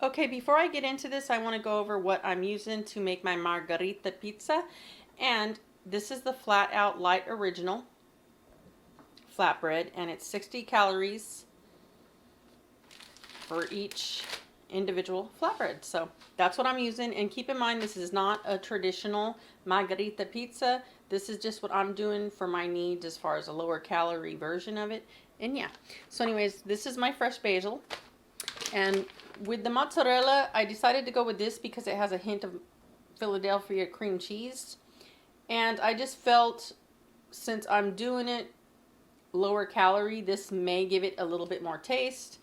Okay, before I get into this, I want to go over what I'm using to make my Margherita pizza. And this is the Flat Out Light Original flatbread, and it's 60 calories for each individual flatbread. So that's what I'm using. And keep in mind, this is not a traditional Margherita pizza. This is just what I'm doing for my needs as far as a lower calorie version of it. And yeah, so anyways, this is my fresh basil. And with the mozzarella, I decided to go with this because it has a hint of Philadelphia cream cheese. And I just felt, since I'm doing it lower calorie, this may give it a little bit more taste.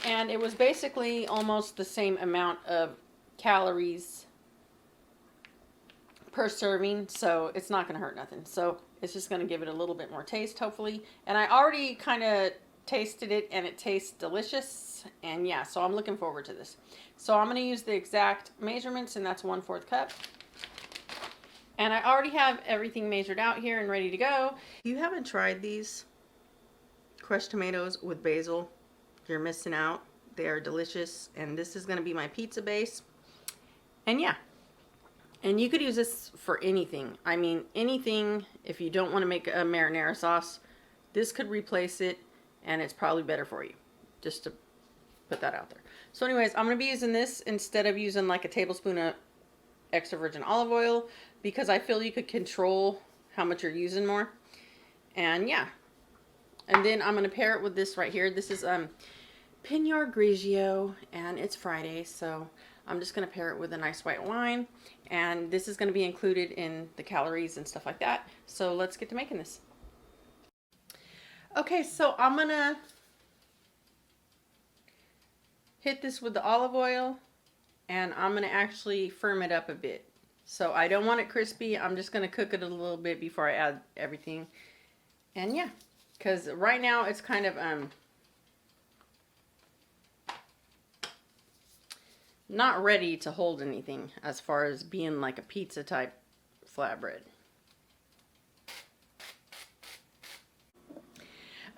And it was basically almost the same amount of calories per serving, so it's not going to hurt nothing. So it's just going to give it a little bit more taste, hopefully. And I already kind of tasted it, and it tastes delicious. And yeah, so I'm looking forward to this. So I'm going to use the exact measurements, and that's 1/4 cup. And I already have everything measured out here and ready to go. If you haven't tried these crushed tomatoes with basil, you're missing out. They are delicious, and this is going to be my pizza base. And yeah, and you could use this for anything. I mean, anything. If you don't want to make a marinara sauce, this could replace it, and it's probably better for you. Just to put that out there. So anyways, I'm going to be using this instead of using like a tablespoon of extra virgin olive oil, because I feel you could control how much you're using more. And yeah, and then I'm going to pair it with this right here. This is Pinot Grigio, and it's Friday, so I'm just going to pair it with a nice white wine, and this is going to be included in the calories and stuff like that. So let's get to making this. Okay, so I'm going to hit this with the olive oil, and I'm going to actually firm it up a bit. So I don't want it crispy. I'm just going to cook it a little bit before I add everything. And yeah, because right now it's kind of not ready to hold anything as far as being like a pizza type flatbread.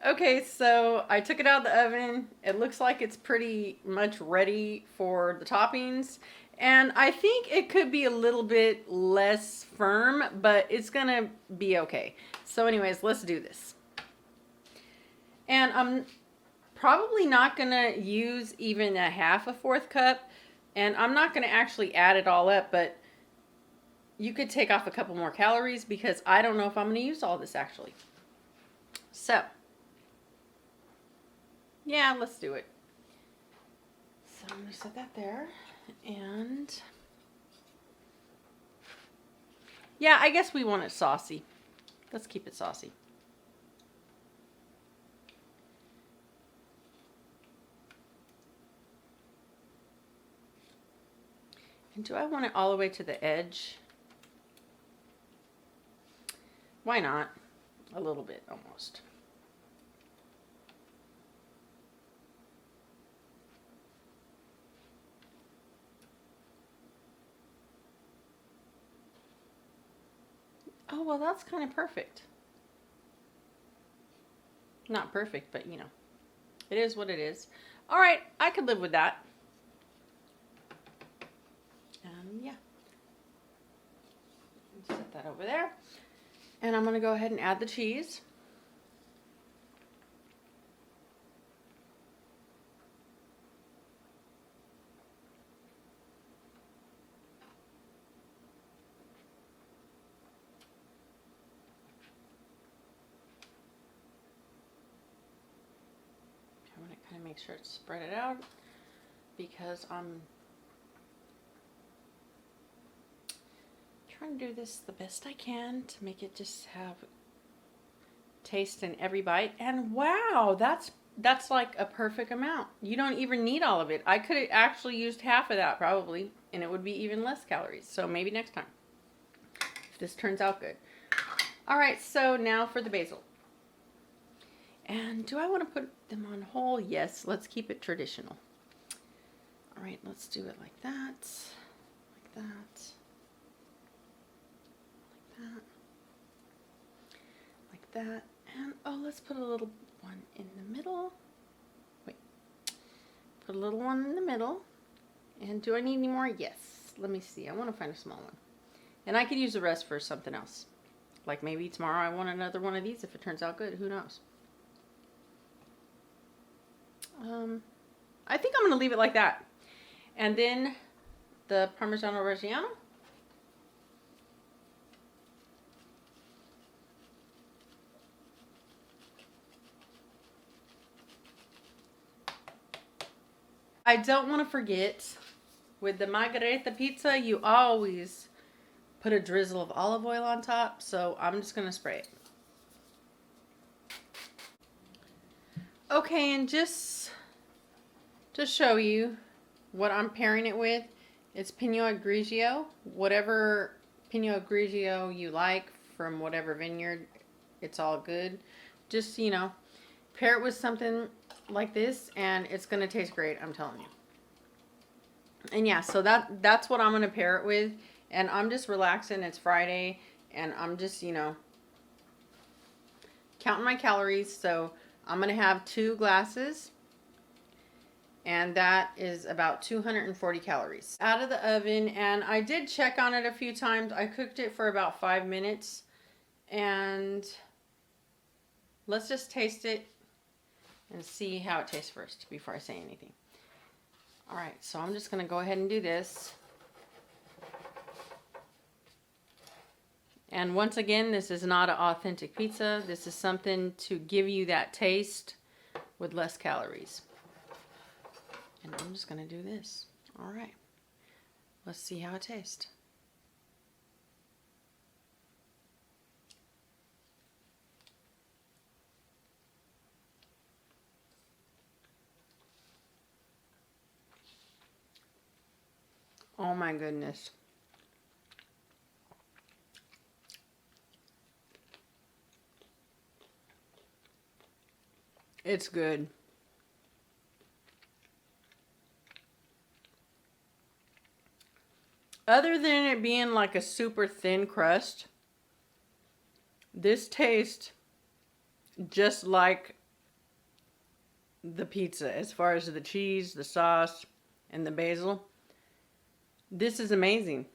Okay, so I took it out of the oven. It looks like it's pretty much ready for the toppings. And I think it could be a little bit less firm, but it's gonna be okay. So anyways, let's do this. And I'm probably not gonna use even a 1/2 cup. And I'm not gonna actually add it all up, but you could take off a couple more calories because I don't know if I'm gonna use all this actually. So yeah, let's do it. So I'm going to set that there. And yeah, I guess we want it saucy. Let's keep it saucy. And do I want it all the way to the edge? Why not? A little bit almost. Oh, well, that's kind of perfect. Not perfect, but you know, it is what it is. All right, I could live with that. Yeah. Set that over there. And I'm going to go ahead and add the cheese. I want to kind of make sure it's spread it out because I'm trying to do this the best I can to make it just have taste in every bite. And wow, that's like a perfect amount. You don't even need all of it. I could have actually used half of that probably, and it would be even less calories. So maybe next time, if this turns out good. All right, so now for the basil. And do I want to put them on whole? Yes, let's keep it traditional. All right, let's do it like that, like that, like that, like that. And oh, let's put a little one in the middle. Wait, put a little one in the middle. And do I need any more? Yes. Let me see. I want to find a small one. And I could use the rest for something else. Like maybe tomorrow I want another one of these if it turns out good. Who knows? I think I'm going to leave it like that. And then the Parmigiano Reggiano. I don't want to forget, with the Margherita Pizza, you always put a drizzle of olive oil on top. So I'm just going to spray it. Okay, and just to show you what I'm pairing it with, it's Pinot Grigio. Whatever Pinot Grigio you like from whatever vineyard, it's all good. Just, you know, pair it with something like this and it's going to taste great, I'm telling you. And yeah, so that's what I'm going to pair it with. And I'm just relaxing. It's Friday and I'm just, you know, counting my calories. So I'm going to have 2 glasses. And that is about 240 calories. Out of the oven, and I did check on it a few times. I cooked it for about 5 minutes. And let's just taste it and see how it tastes first before I say anything. All right, so I'm just going to go ahead and do this. And once again, this is not an authentic pizza. This is something to give you that taste with less calories. And I'm just going to do this. All right. Let's see how it tastes. Oh my goodness. It's good. Other than it being like a super thin crust, this tastes just like the pizza as far as the cheese, the sauce, and the basil. This is amazing.